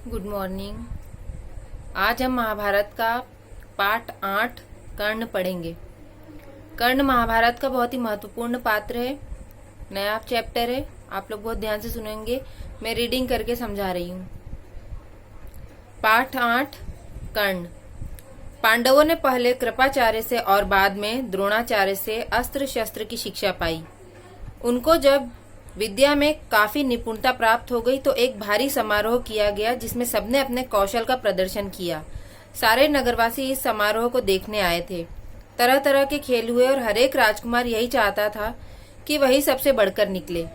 Good morning. आज हम महाभारत का पाठ 8 कर्ण पढ़ेंगे। कर्ण महाभारत का बहुत ही महत्वपूर्ण पात्र है। नया चैप्टर है, आप लोग बहुत ध्यान से सुनेंगे। मैं रीडिंग करके समझा रही हूँ। पाठ 8 कर्ण। पांडवों ने पहले कृपाचार्य से और बाद में द्रोणाचार्य से अस्त्र शस्त्र की शिक्षा पाई। उनको जब विद्या में काफी निपुणता प्राप्त हो गई तो एक भारी समारोह किया गया जिसमें सबने अपने कौशल का प्रदर्शन किया। सारे नगरवासी इस समारोह को देखने आए थे। तरह तरह के खेल हुए और हरेक राजकुमार यही चाहता था कि वही सबसे बढ़कर निकले।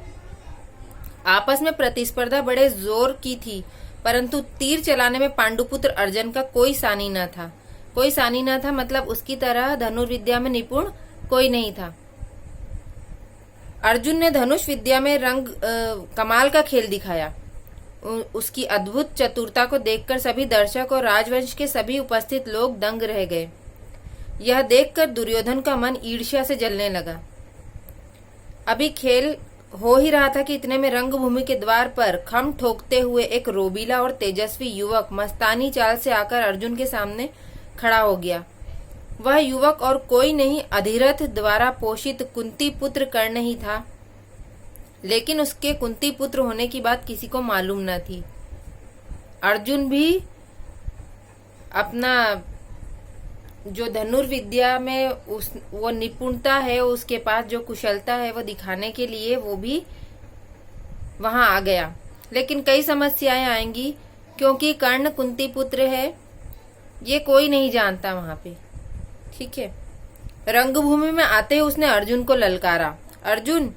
आपस में प्रतिस्पर्धा बड़े जोर की थी, परंतु तीर चलाने में पांडुपुत्र अर्जुन का कोई सानी न था। कोई सानी न था मतलब उसकी तरह धनुर्विद्या में निपुण कोई नहीं था। अर्जुन ने धनुष विद्या में कमाल का खेल दिखाया। उसकी अद्भुत चतुरता को देखकर सभी दर्शक और राजवंश के सभी उपस्थित लोग दंग रह गए। यह देखकर दुर्योधन का मन ईर्ष्या से जलने लगा। अभी खेल हो ही रहा था कि इतने में रंगभूमि के द्वार पर खम ठोकते हुए एक रोबीला और तेजस्वी युवक मस्तानी चाल से आकर अर्जुन के सामने खड़ा हो गया। वह युवक और कोई नहीं, अधिरथ द्वारा पोषित कुंती पुत्र कर्ण ही था। लेकिन उसके कुंती पुत्र होने की बात किसी को मालूम न थी। अर्जुन भी अपना जो धनुर्विद्या में वो निपुणता है, उसके पास जो कुशलता है, वो दिखाने के लिए वो भी वहां आ गया। लेकिन कई समस्याएं आएंगी क्योंकि कर्ण कुंती पुत्र है, ये कोई नहीं जानता वहां पे। ठीक है। रंगभूमि में आते ही उसने अर्जुन को ललकारा। अर्जुन,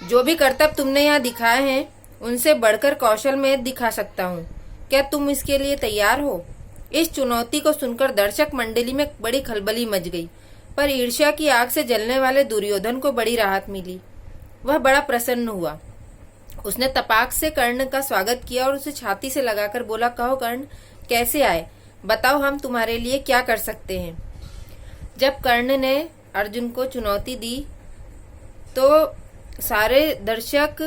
जो भी करतब तुमने यहाँ दिखाए हैं उनसे बढ़कर कौशल में दिखा सकता हूँ। क्या तुम इसके लिए तैयार हो? इस चुनौती को सुनकर दर्शक मंडली में बड़ी खलबली मच गई, पर ईर्ष्या की आग से जलने वाले दुर्योधन को बड़ी राहत मिली। वह बड़ा प्रसन्न हुआ। उसने तपाक से कर्ण का स्वागत किया और उसे छाती से लगाकर बोला, कहो कर्ण, कैसे आए? बताओ, हम तुम्हारे लिए क्या कर सकते हैं? जब कर्ण ने अर्जुन को चुनौती दी तो सारे दर्शक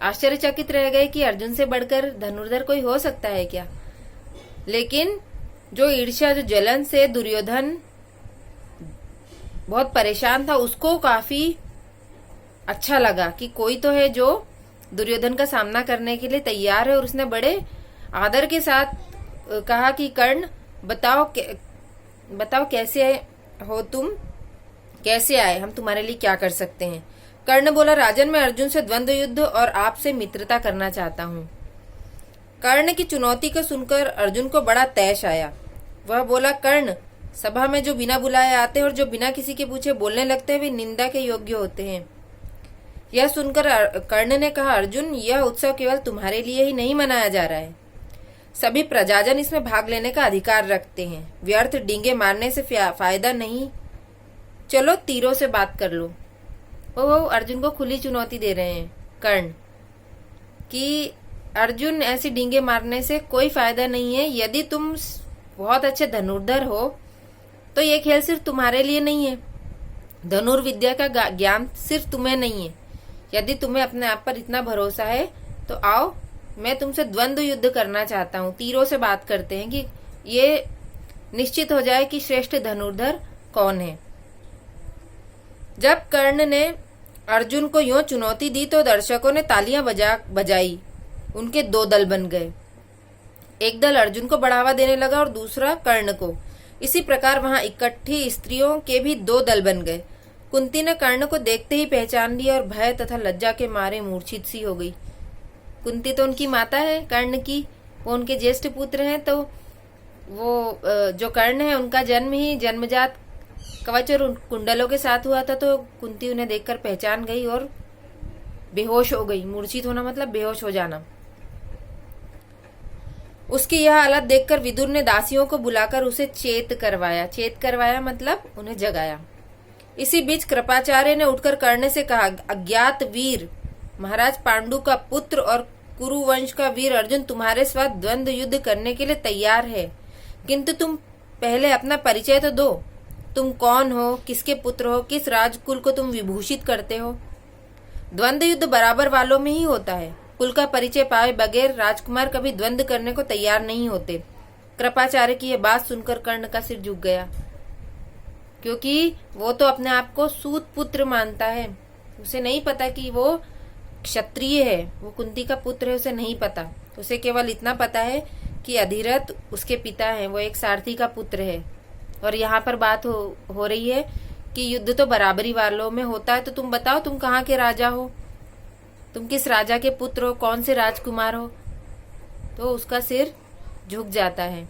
आश्चर्यचकित रह गए कि अर्जुन से बढ़कर धनुर्धर कोई हो सकता है क्या। लेकिन जो ईर्ष्या, जो जलन से दुर्योधन बहुत परेशान था, उसको काफी अच्छा लगा कि कोई तो है जो दुर्योधन का सामना करने के लिए तैयार है। और उसने बड़े आदर के साथ कहा कि कर्ण, बताओ कैसे हो तुम, कैसे आए, हम तुम्हारे लिए क्या कर सकते हैं? कर्ण बोला, राजन, मैं अर्जुन से द्वंद्व युद्ध और आपसे मित्रता करना चाहता हूँ। कर्ण की चुनौती को सुनकर अर्जुन को बड़ा तैश आया। वह बोला, कर्ण, सभा में जो बिना बुलाए आते हैं और जो बिना किसी के पूछे बोलने लगते हैं वे निंदा के योग्य होते हैं। यह सुनकर कर्ण ने कहा, अर्जुन, यह उत्सव केवल तुम्हारे लिए ही नहीं मनाया जा रहा है। सभी प्रजाजन इसमें भाग लेने का अधिकार रखते हैं। व्यर्थ डींगे मारने से फायदा नहीं। चलो तीरों से बात कर लो। वो अर्जुन को खुली चुनौती दे रहे हैं कर्ण कि अर्जुन, ऐसी डींगे मारने से कोई फायदा नहीं है। यदि तुम बहुत अच्छे धनुर्धर हो तो ये खेल सिर्फ तुम्हारे लिए नहीं है। धनुर्विद्या का ज्ञान सिर्फ तुम्हें नहीं है। यदि तुम्हें अपने आप पर इतना भरोसा है तो आओ, मैं तुमसे द्वंद्व युद्ध करना चाहता हूँ। तीरों से बात करते हैं कि ये निश्चित हो जाए कि श्रेष्ठ धनुर्धर कौन है। जब कर्ण ने अर्जुन को यूं चुनौती दी तो दर्शकों ने तालियां बजाई। उनके दो दल बन गए। एक दल अर्जुन को बढ़ावा देने लगा और दूसरा कर्ण को। इसी प्रकार वहां इकट्ठी स्त्रियों के भी दो दल बन गए। कुंती ने कर्ण को देखते ही पहचान लिया और भय तथा लज्जा के मारे मूर्छित सी हो गई। कुंती तो उनकी माता है कर्ण की, वो उनके ज्येष्ठ पुत्र हैं। तो वो जो कर्ण है उनका जन्म ही जन्मजात कवच और कुंडलों के साथ हुआ था। तो कुंती उन्हें देखकर पहचान गई और बेहोश हो गई। मूर्छित होना मतलब बेहोश हो जाना। उसकी यह हालत देखकर विदुर ने दासियों को बुलाकर उसे चेत करवाया मतलब उन्हें जगाया। इसी बीच कृपाचार्य ने उठकर कर्ण से कहा, अज्ञात वीर, महाराज पांडु का पुत्र और कुरुवंश का वीर अर्जुन तुम्हारे साथ द्वंद्व युद्ध करने के लिए तैयार है, किंतु तुम पहले अपना परिचय तो दो। तुम कौन हो, किसके पुत्र हो, किस राजकुल को तुम विभूषित करते हो? द्वंद्व युद्ध बराबर वालों में ही होता है। कुल का परिचय पाए बगैर राजकुमार कभी द्वंद्व करने को तैयार नहीं होते। कृपाचार्य की यह बात सुनकर कर्ण का सिर झुक गया, क्योंकि वो तो अपने आप को सूत पुत्र मानता है। उसे नहीं पता कि वो क्षत्रिय है, वो कुंती का पुत्र है, उसे नहीं पता। उसे केवल इतना पता है कि अधिरथ उसके पिता हैं, वो एक सारथी का पुत्र है। और यहाँ पर बात हो रही है कि युद्ध तो बराबरी वालों में होता है, तो तुम बताओ तुम कहाँ के राजा हो, तुम किस राजा के पुत्र हो, कौन से राजकुमार हो। तो उसका सिर झुक जाता है।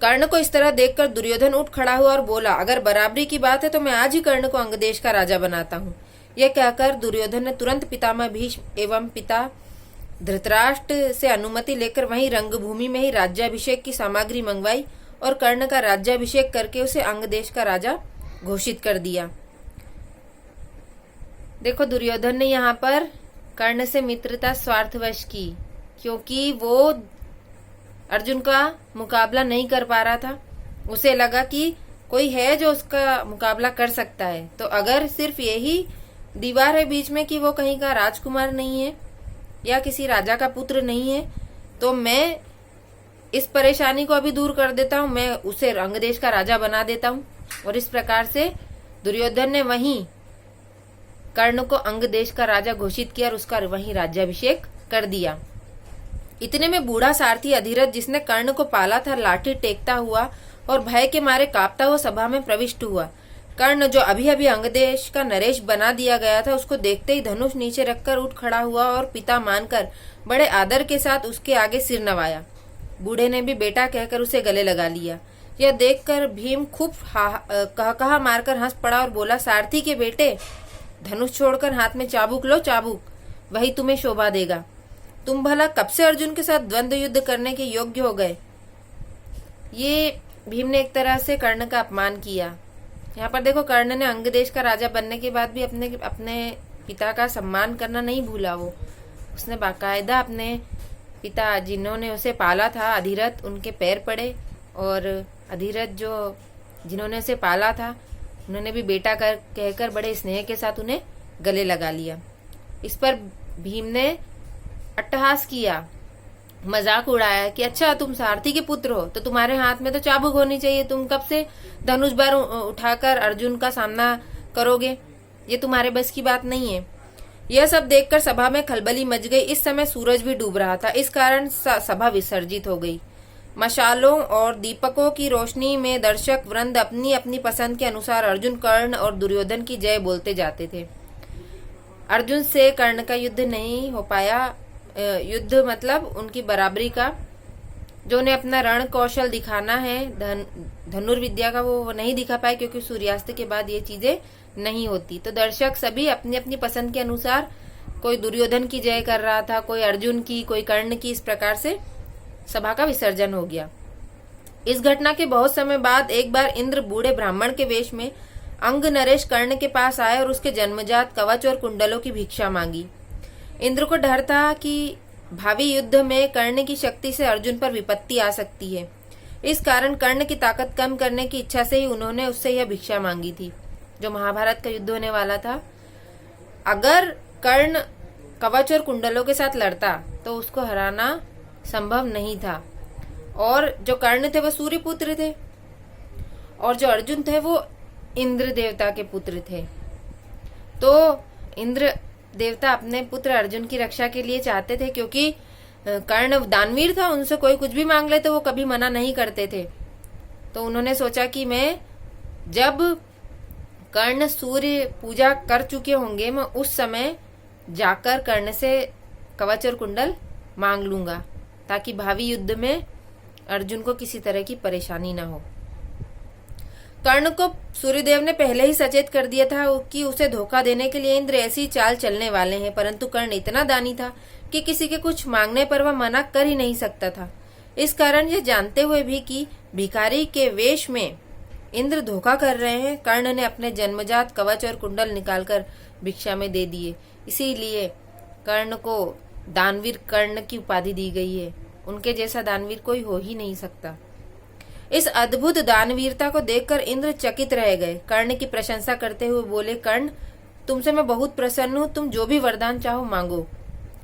कर्ण को इस तरह देखकर दुर्योधन उठ खड़ा हुआ और बोला, अगर बराबरी की बात है तो मैं आज ही कर्ण को अंग देश का राजा बनाता हूँ। यह कहकर दुर्योधन ने तुरंत पितामह भीष्म एवं पिता धृतराष्ट्र से अनुमति लेकर वहीं रंगभूमि में ही राज्याभिषेक की सामग्री मंगवाई और कर्ण का राज्याभिषेक करके उसे अंग देश का राजा घोषित कर दिया। देखो, दुर्योधन ने यहाँ पर कर्ण से मित्रता स्वार्थवश की, क्योंकि वो अर्जुन का मुकाबला नहीं कर पा रहा था। उसे लगा कि कोई है जो उसका मुकाबला कर सकता है, तो अगर सिर्फ यही दीवार है बीच में कि वो कहीं का राजकुमार नहीं है या किसी राजा का पुत्र नहीं है, तो मैं इस परेशानी को अभी दूर कर देता हूँ, मैं उसे अंग देश का राजा बना देता हूँ। और इस प्रकार से दुर्योधन ने वहीं कर्ण को अंग देश का राजा घोषित किया और उसका वहीं राज्याभिषेक कर दिया। इतने में बूढ़ा सारथी अधिरथ, जिसने कर्ण को पाला था, लाठी टेकता हुआ और भय के मारे कांपता हुआ सभा में प्रविष्ट हुआ। कर्ण, जो अभी अभी अंग देश का नरेश बना दिया गया था, उसको देखते ही धनुष नीचे रखकर उठ खड़ा हुआ और पिता मानकर बड़े आदर के साथ उसके आगे सिर नवाया। बूढ़े ने भी बेटा कहकर उसे गले लगा लिया। यह देखकर भीम खूब कहा मारकर हंस पड़ा और बोला, सारथी के बेटे, धनुष छोड़कर हाथ में चाबुक लो, चाबुक, वही तुम्हें शोभा देगा। तुम भला कब से अर्जुन के साथ द्वंद्व युद्ध करने के योग्य हो गए। ये भीम ने एक तरह से कर्ण का अपमान किया। यहाँ पर देखो, कर्ण ने अंग देश का राजा बनने के बाद भी अपने पिता का सम्मान करना नहीं भूला। वो उसने बाकायदा अपने पिता, जिन्होंने उसे पाला था, अधिरथ, उनके पैर पड़े और अधिरथ जिन्होंने उसे पाला था, उन्होंने भी बेटा कहकर बड़े स्नेह के साथ उन्हें गले लगा लिया। इस पर भीम ने अट्टहास किया, मजाक उड़ाया कि अच्छा, तुम सारथी के पुत्र हो तो तुम्हारे हाथ में तो चाबुक होनी चाहिए, तुम कब से धनुष बाण उठाकर अर्जुन का सामना करोगे, ये तुम्हारे बस की बात नहीं है। यह सब देखकर सभा में खलबली मच गई। इस समय सूरज भी डूब रहा था, इस कारण सभा विसर्जित हो गई। मशालों और दीपकों की रोशनी में दर्शक वृंद अपनी अपनी पसंद के अनुसार अर्जुन, कर्ण और दुर्योधन की जय बोलते जाते थे। अर्जुन से कर्ण का युद्ध नहीं हो पाया। युद्ध मतलब उनकी बराबरी का, जो उन्हें अपना रण कौशल दिखाना है, धनुर्विद्या का, वो नहीं दिखा पाए, क्योंकि सूर्यास्त के बाद ये चीजें नहीं होती। तो दर्शक सभी अपनी अपनी पसंद के अनुसार, कोई दुर्योधन की जय कर रहा था, कोई अर्जुन की, कोई कर्ण की। इस प्रकार से सभा का विसर्जन हो गया। इस घटना के बहुत समय बाद एक बार इंद्र बूढ़े ब्राह्मण के वेश में अंग नरेश कर्ण के पास आए और उसके जन्मजात कवच और कुंडलों की भिक्षा मांगी। इंद्र को डर था कि भावी युद्ध में कर्ण की शक्ति से अर्जुन पर विपत्ति आ सकती है। इस कारण कर्ण की ताकत कम करने की इच्छा से ही उन्होंने उससे यह भिक्षा मांगी थी। जो महाभारत का युद्ध होने वाला था, अगर कर्ण कवच और कुंडलों के साथ लड़ता तो उसको हराना संभव नहीं था। और जो कर्ण थे वो सूर्य पुत्र थे और जो अर्जुन थे वो इंद्र देवता के पुत्र थे। तो इंद्र देवता अपने पुत्र अर्जुन की रक्षा के लिए चाहते थे, क्योंकि कर्ण दानवीर था, उनसे कोई कुछ भी मांग ले तो वो कभी मना नहीं करते थे। तो उन्होंने सोचा कि मैं, जब कर्ण सूर्य पूजा कर चुके होंगे, मैं उस समय जाकर कर्ण से कवच और कुंडल मांग लूंगा, ताकि भावी युद्ध में अर्जुन को किसी तरह की परेशानी ना हो। कर्ण को सूर्यदेव ने पहले ही सचेत कर दिया था कि उसे धोखा देने के लिए इंद्र ऐसी चाल चलने वाले हैं, परंतु कर्ण इतना दानी था कि किसी के कुछ मांगने पर वह मना कर ही नहीं सकता था। इस कारण यह जानते हुए भी कि भिखारी के वेश में इंद्र धोखा कर रहे हैं, कर्ण ने अपने जन्मजात कवच और कुंडल निकालकर भिक्षा में दे दिए। इसीलिए कर्ण को दानवीर कर्ण की उपाधि दी गई है। उनके जैसा दानवीर कोई हो ही नहीं सकता। इस अद्भुत दानवीरता को देखकर इंद्र चकित रह गए। कर्ण की प्रशंसा करते हुए बोले, कर्ण, तुमसे मैं बहुत प्रसन्न हूँ, तुम जो भी वरदान चाहो मांगो।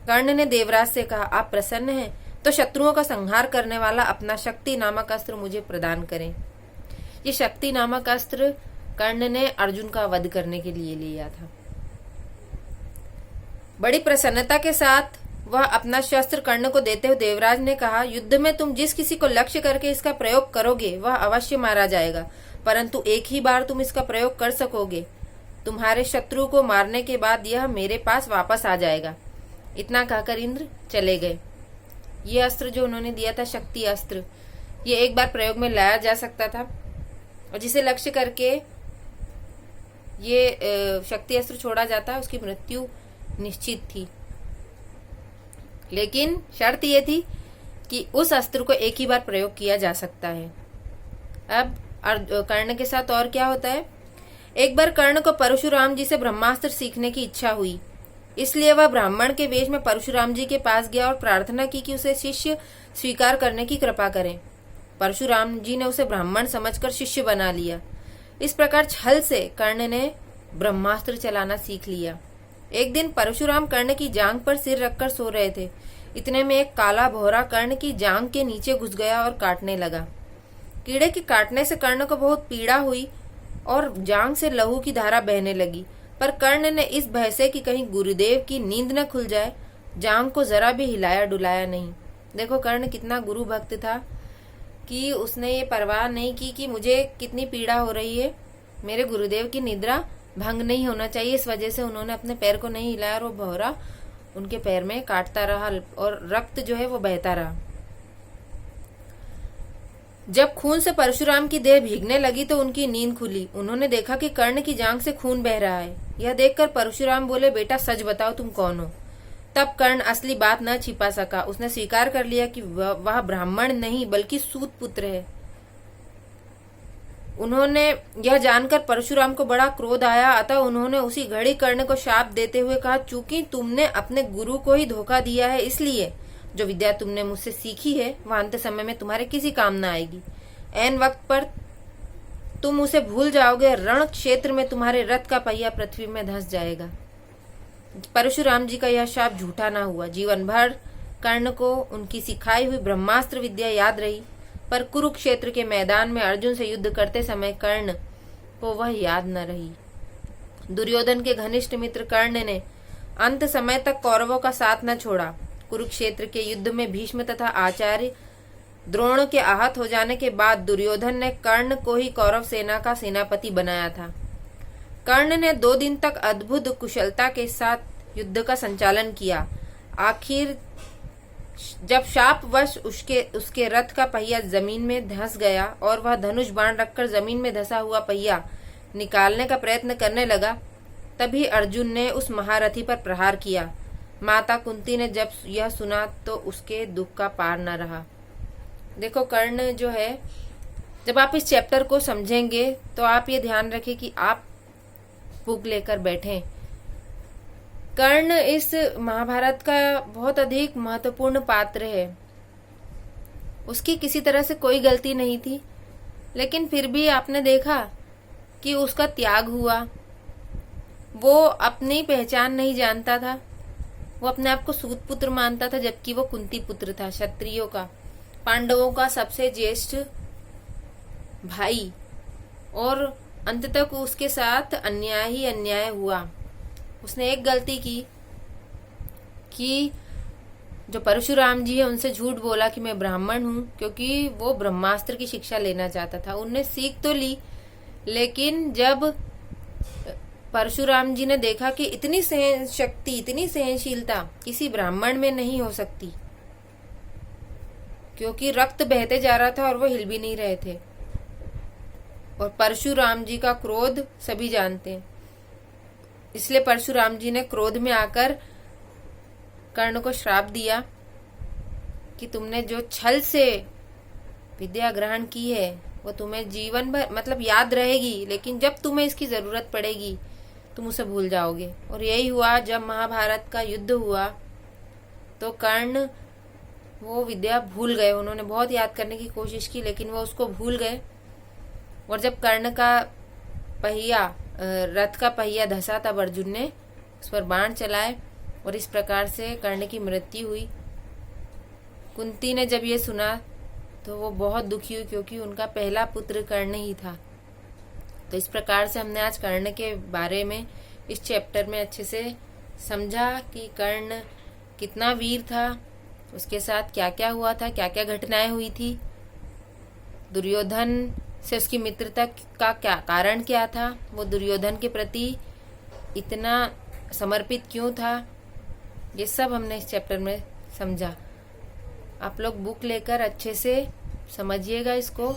कर्ण ने देवराज से कहा, आप प्रसन्न हैं तो शत्रुओं का संहार करने वाला अपना शक्ति नामक अस्त्र मुझे प्रदान करें। ये शक्ति नामक अस्त्र कर्ण ने अर्जुन का वध करने के लिए लिया था। बड़ी प्रसन्नता के साथ वह अपना शस्त्र कर्ण को देते हुए देवराज ने कहा, युद्ध में तुम जिस किसी को लक्ष्य करके इसका प्रयोग करोगे वह अवश्य मारा जाएगा, परंतु एक ही बार तुम इसका प्रयोग कर सकोगे। तुम्हारे शत्रु को मारने के बाद यह मेरे पास वापस आ जाएगा। इतना कहकर इंद्र चले गए। ये अस्त्र जो उन्होंने दिया था, शक्ति अस्त्र, ये एक बार प्रयोग में लाया जा सकता था और जिसे लक्ष्य करके ये शक्ति अस्त्र छोड़ा जाता, उसकी मृत्यु निश्चित थी। लेकिन शर्त ये थी कि उस अस्त्र को एक ही बार प्रयोग किया जा सकता है। अब कर्ण के साथ और क्या होता है। एक बार कर्ण को परशुराम जी से ब्रह्मास्त्र सीखने की इच्छा हुई, इसलिए वह ब्राह्मण के वेश में परशुराम जी के पास गया और प्रार्थना की कि उसे शिष्य स्वीकार करने की कृपा करें। परशुराम जी ने उसे ब्राह्मण समझकर शिष्य बना लिया। इस प्रकार छल से कर्ण ने ब्रह्मास्त्र चलाना सीख लिया। एक दिन परशुराम कर्ण की जांघ पर सिर रखकर सो रहे थे। इतने में एक काला भौरा कर्ण की जांघ के नीचे घुस गया और काटने लगा। कीड़े के काटने से कर्ण को बहुत पीड़ा हुई और जांघ से लहू की धारा बहने लगी, पर कर्ण ने इस भय से कि कहीं गुरुदेव की नींद न खुल जाए, जांघ को जरा भी हिलाया डुलाया नहीं। देखो कर्ण कितना गुरु भक्त था कि उसने ये परवाह नहीं की कि मुझे कितनी पीड़ा हो रही है, मेरे गुरुदेव की निद्रा भंग नहीं होना चाहिए। इस वजह से उन्होंने अपने पैर को नहीं हिलाया और वो भौरा उनके पैर में काटता रहा और रक्त जो है वो बहता रहा। जब खून से परशुराम की देह भीगने लगी तो उनकी नींद खुली। उन्होंने देखा कि कर्ण की जांघ से खून बह रहा है। यह देखकर परशुराम बोले, बेटा सच बताओ तुम कौन हो। तब कर्ण असली बात न छिपा सका। उसने स्वीकार कर लिया कि वह ब्राह्मण नहीं बल्कि सूत पुत्र है। उन्होंने यह जानकर परशुराम को बड़ा क्रोध आया, अतः उन्होंने उसी घड़ी कर्ण को शाप देते हुए कहा, चूंकि तुमने अपने गुरु को ही धोखा दिया है, इसलिए जो विद्या तुमने मुझसे सीखी है वह अंत समय में तुम्हारे किसी काम न आएगी। ऐन वक्त पर तुम उसे भूल जाओगे। रण क्षेत्र में तुम्हारे रथ का पहिया पृथ्वी में धंस जाएगा। परशुराम जी का यह शाप झूठा न हुआ। जीवन भर कर्ण को उनकी सिखाई हुई ब्रह्मास्त्र विद्या याद रही, पर कुरुक्षेत्र के मैदान में अर्जुन से युद्ध करते समय कर्ण को वह याद न रही। दुर्योधन के घनिष्ठ मित्र कर्ण ने अंत समय तक कौरवों का साथ न छोड़ा। कुरुक्षेत्र के युद्ध में भीष्म तथा आचार्य द्रोण के आहत हो जाने के बाद दुर्योधन ने कर्ण को ही कौरव सेना का सेनापति बनाया था। कर्ण ने 2 दिन तक अद्भुत कुशलता के साथ युद्ध का संचालन किया। आखिर जब शापवश उसके रथ का पहिया जमीन में धंस गया और वह धनुष बाण रखकर जमीन में धंसा हुआ पहिया निकालने का प्रयत्न करने लगा, तभी अर्जुन ने उस महारथी पर प्रहार किया। माता कुंती ने जब यह सुना तो उसके दुख का पार न रहा। देखो कर्ण जो है, जब आप इस चैप्टर को समझेंगे तो आप ये ध्यान रखें कि आप बुक लेकर बैठें। कर्ण इस महाभारत का बहुत अधिक महत्वपूर्ण पात्र है। उसकी किसी तरह से कोई गलती नहीं थी, लेकिन फिर भी आपने देखा कि उसका त्याग हुआ। वो अपनी पहचान नहीं जानता था। वो अपने आप को सूत पुत्र मानता था, जबकि वो कुंती पुत्र था, क्षत्रियों का, पांडवों का सबसे ज्येष्ठ भाई। और अंत तक उसके साथ अन्याय ही अन्याय हुआ। उसने एक गलती की कि जो परशुराम जी है उनसे झूठ बोला कि मैं ब्राह्मण हूँ, क्योंकि वो ब्रह्मास्त्र की शिक्षा लेना चाहता था। उनने सीख तो ली, लेकिन जब परशुराम जी ने देखा कि इतनी सहन शक्ति, इतनी सहनशीलता किसी ब्राह्मण में नहीं हो सकती, क्योंकि रक्त बहते जा रहा था और वो हिल भी नहीं रहे थे। और परशुराम जी का क्रोध सभी जानते हैं, इसलिए परशुराम जी ने क्रोध में आकर कर्ण को श्राप दिया कि तुमने जो छल से विद्या ग्रहण की है वो तुम्हें जीवन भर मतलब याद रहेगी, लेकिन जब तुम्हें इसकी जरूरत पड़ेगी तुम उसे भूल जाओगे। और यही हुआ। जब महाभारत का युद्ध हुआ तो कर्ण वो विद्या भूल गए। उन्होंने बहुत याद करने की कोशिश की, लेकिन वो उसको भूल गए। और जब कर्ण का पहिया, रथ का पहिया धंसा, तब अर्जुन ने उस पर बाण चलाए और इस प्रकार से कर्ण की मृत्यु हुई। कुंती ने जब ये सुना तो वो बहुत दुखी हुई, क्योंकि उनका पहला पुत्र कर्ण ही था। तो इस प्रकार से हमने आज कर्ण के बारे में इस चैप्टर में अच्छे से समझा कि कर्ण कितना वीर था, उसके साथ क्या क्या हुआ था, क्या क्या घटनाएं हुई थी, दुर्योधन से उसकी मित्रता का क्या कारण क्या था, वो दुर्योधन के प्रति इतना समर्पित क्यों था, ये सब हमने इस चैप्टर में समझा। आप लोग बुक लेकर अच्छे से समझिएगा, इसको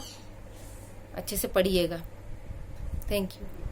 अच्छे से पढ़िएगा। Thank you.